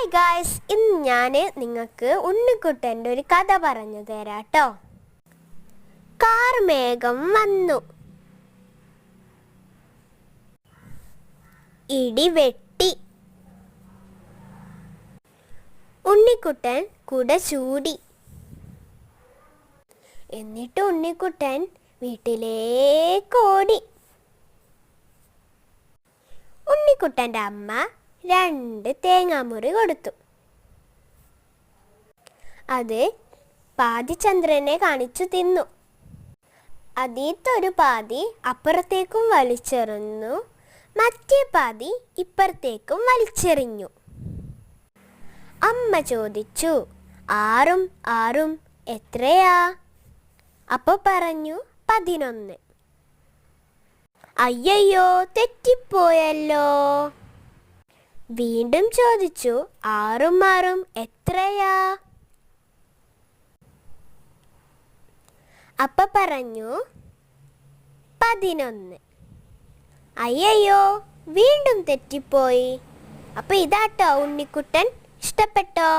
Hi guys, ഇന്ന് ഞാൻ നിങ്ങൾക്ക് ഉണ്ണിക്കുട്ടൻ്റെ ഒരു കഥ പറഞ്ഞു തരാം കേട്ടോ. കാർമേഘം വന്നു, ഇടി വെട്ടി, ഉണ്ണിക്കുട്ടൻ കുട ചൂടി. എന്നിട്ട് ഉണ്ണിക്കുട്ടൻ വീട്ടിലേക്കോടി. ഉണ്ണിക്കുട്ടൻ്റെ അമ്മ 2 തേങ്ങാമുറി കൊടുത്തു. അത് പാതി ചന്ദ്രനെ കാണിച്ചു തിന്നു. അതിലൊരു പാതി അപ്പുറത്തേക്കും വലിച്ചെറിഞ്ഞു, മറ്റേ പാതി ഇപ്പുറത്തേക്കും വലിച്ചെറിഞ്ഞു. അമ്മ ചോദിച്ചു, 6ഉം 6ഉം എത്രയാ? അപ്പോൾ പറഞ്ഞു 11. അയ്യോ, തെറ്റിപ്പോയല്ലോ. വീണ്ടും ചോദിച്ചു, 6ഉം 6ഉം എത്രയാ? അപ്പ പറഞ്ഞു 11. അയ്യോ, വീണ്ടും തെറ്റിപ്പോയി. അപ്പോൾ ഇതാട്ടോ ഉണ്ണിക്കുട്ടൻ. ഇഷ്ടപ്പെട്ടോ?